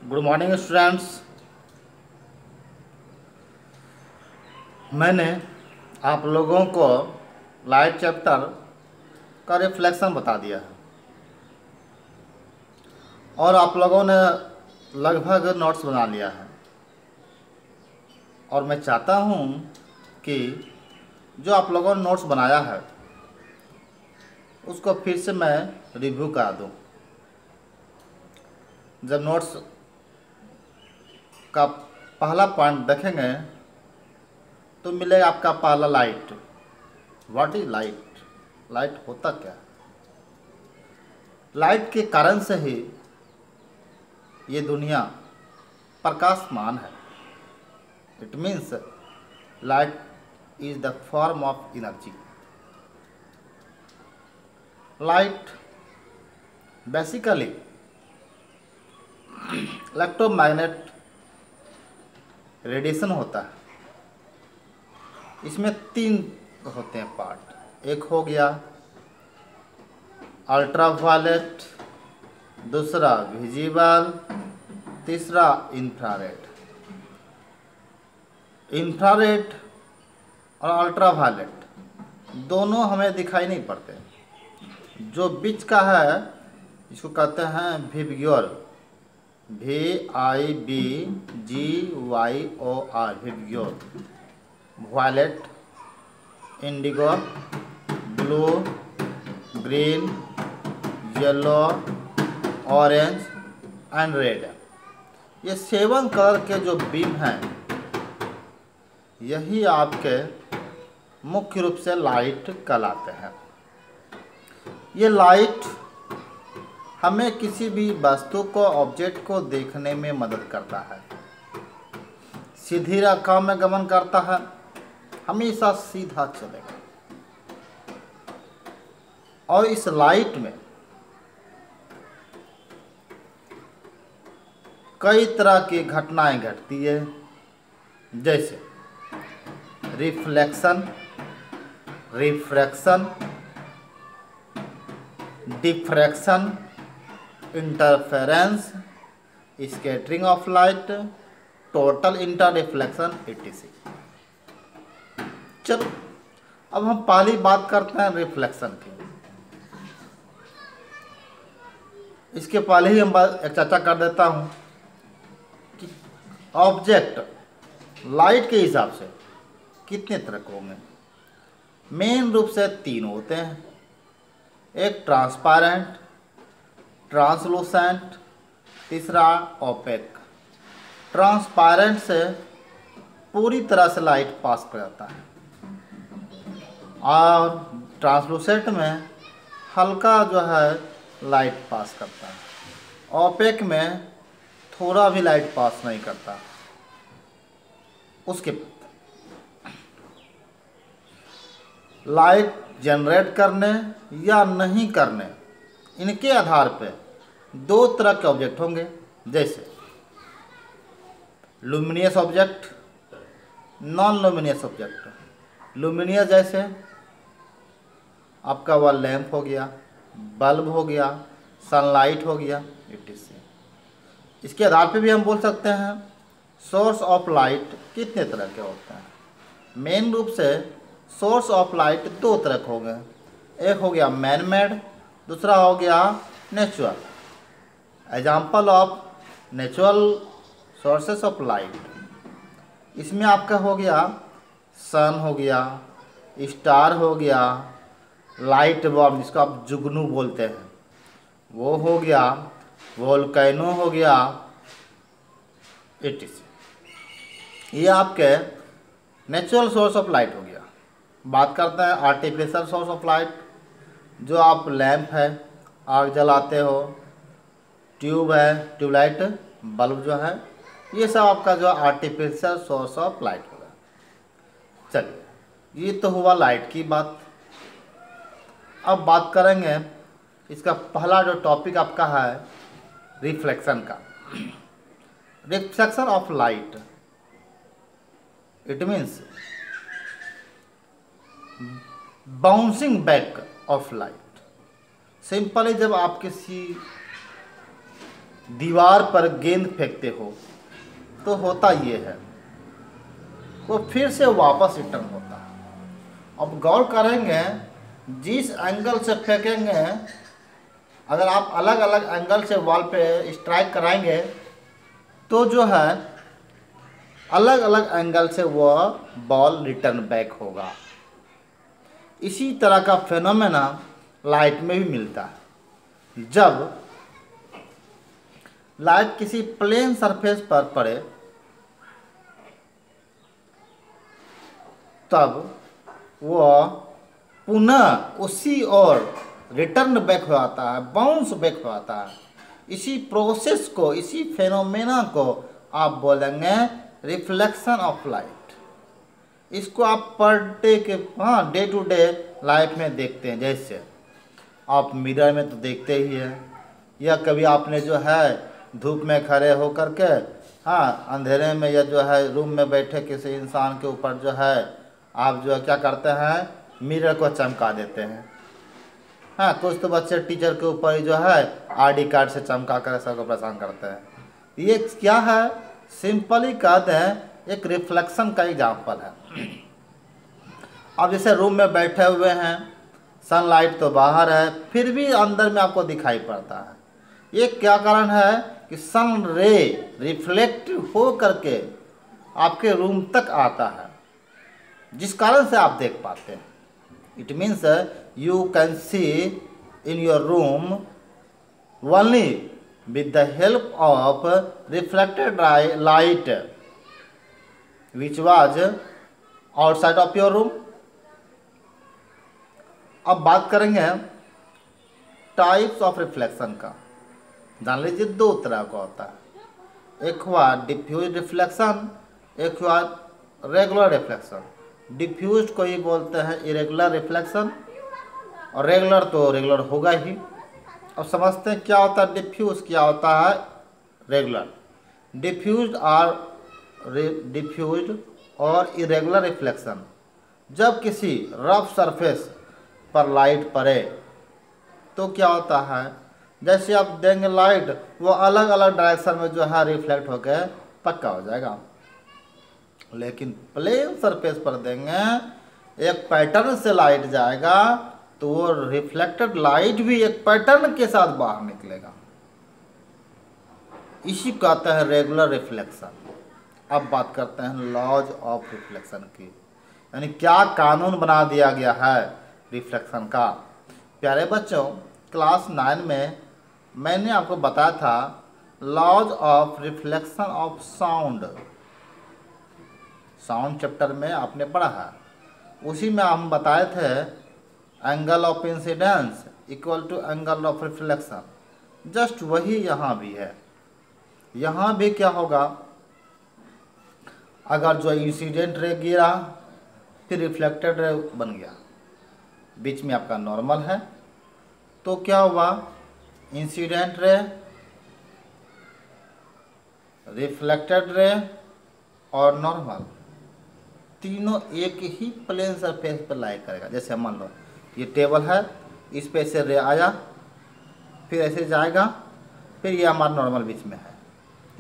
Good morning students. मैंने आप लोगों को लाइट चैप्टर का रिफ्लेक्शन बता दिया है और आप लोगों ने लगभग नोट्स बना लिया है और मैं चाहता हूँ कि जो आप लोगों ने नोट्स बनाया है उसको फिर से मैं रिव्यू करा दूँ। जब नोट्स का पहला पॉइंट देखेंगे तो मिलेगा आपका पहला light. What is light? Light होता क्या है? लाइट के कारण से ही ये दुनिया प्रकाशमान है। It means light is the form of energy. Light basically electromagnet radiation होता है। इसमें तीन होते हैं पार्ट। एक हो गया अल्ट्रावायलेट, दूसरा विजिबल, तीसरा इंफ्रारेड। इंफ्रारेड और अल्ट्रावायलेट दोनों हमें दिखाई नहीं पड़ते। जो बीच का है इसको कहते हैं vibgyor, VIBGYOR, vibgyor. Violet, indigo, blue, green, yellow, orange and red. ये 7 कलर के जो बीम हैं यही आपके मुख्य रूप से लाइट कहलाते हैं। ये लाइट हमें किसी भी वस्तु को, ऑब्जेक्ट को देखने में मदद करता है। सीधी रेखा में गमन करता है, हमेशा सीधा चलेगा। और इस लाइट में कई तरह की घटनाएं घटती है, जैसे reflection, refraction, diffraction, interference, scattering of light, total inter reflection etc। चलो अब हम पहली बात करते हैं रिफ्लेक्शन की। इसके पहले ही हम एक चर्चा कर देता हूं कि ऑब्जेक्ट लाइट के हिसाब से कितने तरह के होंगे। मेन रूप से 3 होते हैं। एक ट्रांसपेरेंट, ट्रांसलूसेंट, तीसरा ओपेक। ट्रांसपेरेंट से पूरी तरह से लाइट पास कर जाता है और ट्रांसलूसेंट में हल्का जो है लाइट पास करता है। ओपेक में थोड़ा भी लाइट पास नहीं करता। उसके बाद लाइट जनरेट करने या नहीं करने, इनके आधार पे 2 तरह के ऑब्जेक्ट होंगे, जैसे luminous object, non luminous object. Luminous जैसे आपका वह लैंप हो गया, बल्ब हो गया, सनलाइट हो गया etc। इसके आधार पे भी हम बोल सकते हैं सोर्स ऑफ लाइट कितने तरह के होते हैं। मेन रूप से सोर्स ऑफ लाइट 2 तरह के होंगे। एक हो गया मैन मेड, दूसरा हो गया natural. Example of natural sources of light, इसमें आपका हो गया सन हो गया, स्टार हो गया, लाइट बॉम्ब जिसको आप जुगनू बोलते हैं वो हो गया, वोल्केनो हो गया etc। ये आपके नेचुरल सोर्स ऑफ लाइट हो गया। बात करते हैं आर्टिफिशियल सोर्स ऑफ लाइट। जो आप लैंप है, आग जलाते हो, ट्यूब है, ट्यूबलाइट, बल्ब जो है, ये सब आपका जो आर्टिफिशियल सोर्स ऑफ लाइट होगा। चलिए ये तो हुआ लाइट की बात। अब बात करेंगे इसका पहला जो टॉपिक आपका है रिफ्लेक्शन का। Reflection of light, it means bouncing back of light. Simply जब आप किसी दीवार पर गेंद फेंकते हो तो होता ये है, वो फिर से वापस रिटर्न होता है। अब गौर करेंगे, जिस एंगल से फेंकेंगे, अगर आप अलग अलग एंगल से बॉल पे स्ट्राइक कराएंगे तो जो है अलग अलग एंगल से वह बॉल रिटर्न बैक होगा। इसी तरह का फेनोमेना लाइट में भी मिलता है। जब लाइट किसी प्लेन सरफेस पर पड़े तब वह पुनः उसी ओर रिटर्न बैक हो आता है, बाउंस बैक हो आता है। इसी प्रोसेस को, इसी फेनोमेना को आप बोलेंगे रिफ्लेक्शन ऑफ लाइट। इसको आप पर डे के डे टू डे लाइफ में देखते हैं। जैसे आप मिरर में तो देखते ही हैं, या कभी आपने जो है धूप में खड़े हो करके अंधेरे में या जो है रूम में बैठे किसी इंसान के ऊपर जो है आप जो है क्या करते हैं, मिरर को चमका देते हैं। कुछ तो बच्चे टीचर के ऊपर जो है आईडी कार्ड से चमका कर सबको परेशान करते हैं। ये क्या है, सिंपली कहते हैं एक रिफ्लेक्शन का एग्जाम्पल है। अब जैसे रूम में बैठे हुए हैं, सनलाइट तो बाहर है, फिर भी अंदर में आपको दिखाई पड़ता है। ये क्या कारण है कि सन रे रिफ्लेक्ट हो करके आपके रूम तक आता है, जिस कारण से आप देख पाते हैं। It means you can see in your room only with the help of reflected light which was outside of your room। अब बात करेंगे टाइप्स ऑफ रिफ्लेक्शन का। जान लीजिए दो तरह का होता है, एक हुआ डिफ्यूज रिफ्लेक्शन, एक हुआ रेगुलर रिफ्लेक्शन। डिफ्यूज को ही बोलते हैं इरेगुलर रिफ्लेक्शन, और रेगुलर तो रेगुलर होगा ही। अब समझते हैं क्या होता है डिफ्यूज, क्या होता है रेगुलर। डिफ्यूज्ड और इरेगुलर रिफ्लेक्शन, जब किसी रफ सरफेस पर लाइट पड़े तो क्या होता है, जैसे आप देंगे लाइट, वो अलग अलग डायरेक्शन में जो है रिफ्लेक्ट होकर पक्का हो जाएगा। लेकिन प्लेन सरफेस पर देंगे, एक पैटर्न से लाइट जाएगा तो वो रिफ्लेक्टेड लाइट भी एक पैटर्न के साथ बाहर निकलेगा। इसी को कहता है रेगुलर रिफ्लेक्शन। अब बात करते हैं लॉज ऑफ रिफ्लेक्शन की, यानी क्या कानून बना दिया गया है रिफ्लेक्शन का। प्यारे बच्चों, क्लास 9 में मैंने आपको बताया था laws of reflection of sound. Sound chapter में आपने पढ़ा है, उसी में हम बताए थे angle of incidence equal to angle of reflection. Just वही यहाँ भी है। यहाँ भी क्या होगा, अगर जो इंसिडेंट रे गिरा फिर रिफ्लेक्टेड रे बन गया, बीच में आपका नॉर्मल है, तो क्या हुआ, इंसिडेंट रे, रिफ्लेक्टेड रे और नॉर्मल तीनों एक ही प्लेन सरफेस पर लाई करेगा। जैसे मान लो ये टेबल है, इस पे से रे आया, फिर ऐसे जाएगा, फिर ये हमारा नॉर्मल बीच में है,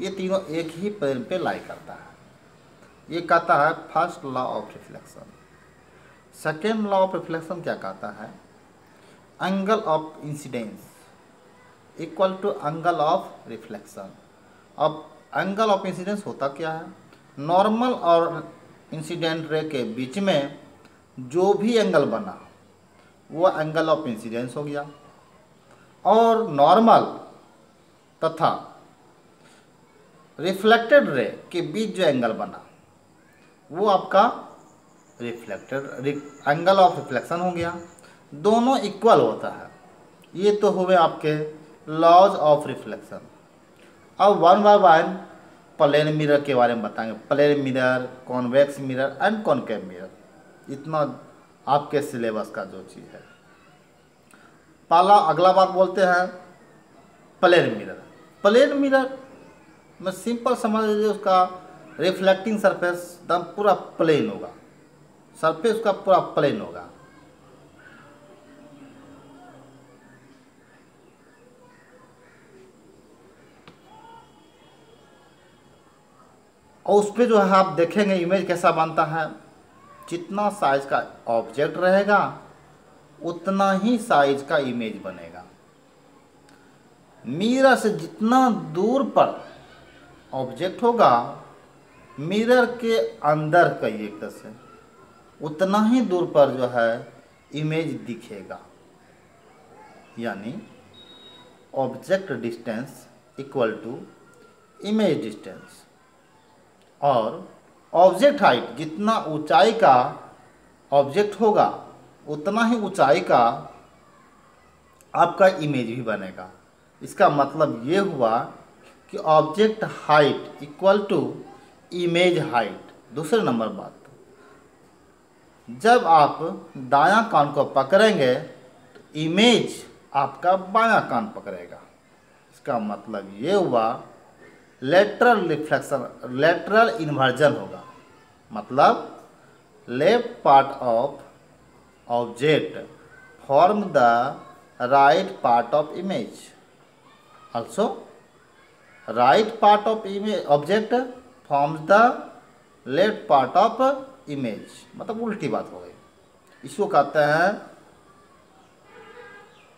ये तीनों एक ही प्लेन पे लाई करता है। ये कहता है first law of reflection. Second law of reflection क्या कहता है, angle of incidence equal to angle of reflection. अब एंगल ऑफ इंसिडेंस होता क्या है, नॉर्मल और इंसिडेंट रे के बीच में जो भी एंगल बना वो एंगल ऑफ इंसिडेंस हो गया, और नॉर्मल तथा रिफ्लेक्टेड रे के बीच जो एंगल बना वो आपका रिफ्लेक्टेड एंगल ऑफ रिफ्लेक्शन हो गया। दोनों इक्वल होता है। ये तो हुए आपके लॉज ऑफ रिफ्लेक्शन। अब one by one plane mirror के बारे में बताएंगे। Plane mirror, convex mirror and concave mirror, इतना आपके सिलेबस का जो चीज़ है। पहला अगला बात बोलते हैं प्लेन मिरर। प्लेन मिरर में सिंपल समझ लीजिए, उसका रिफ्लेक्टिंग सरफेस एकदम पूरा प्लेन होगा, सरफेस का पूरा प्लेन होगा। और उस पर जो है आप देखेंगे इमेज कैसा बनता है, जितना साइज का ऑब्जेक्ट रहेगा उतना ही साइज का इमेज बनेगा। मिरर से जितना दूर पर ऑब्जेक्ट होगा, मिरर के अंदर का एक तरह से उतना ही दूर पर जो है इमेज दिखेगा। यानी object distance equal to image distance. और ऑब्जेक्ट हाइट, जितना ऊंचाई का ऑब्जेक्ट होगा उतना ही ऊंचाई का आपका इमेज भी बनेगा। इसका मतलब ये हुआ कि object height equal to image height. दूसरे नंबर बात, जब आप दायां कान को पकड़ेंगे तो इमेज आपका बायां कान पकड़ेगा। इसका मतलब ये हुआ लेटरल रिफ्लेक्शन, लेटरल इन्वर्जन होगा। मतलब left part of object form the right part of image, also right part of image object forms the left part of image। मतलब उल्टी बात हो गई, इसको कहते हैं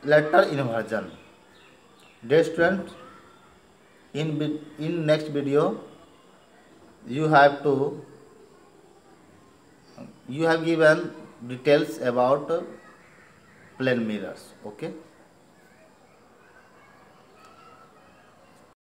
lateral inversion. Dear students, in next video you have given details about plane mirrors. Okay.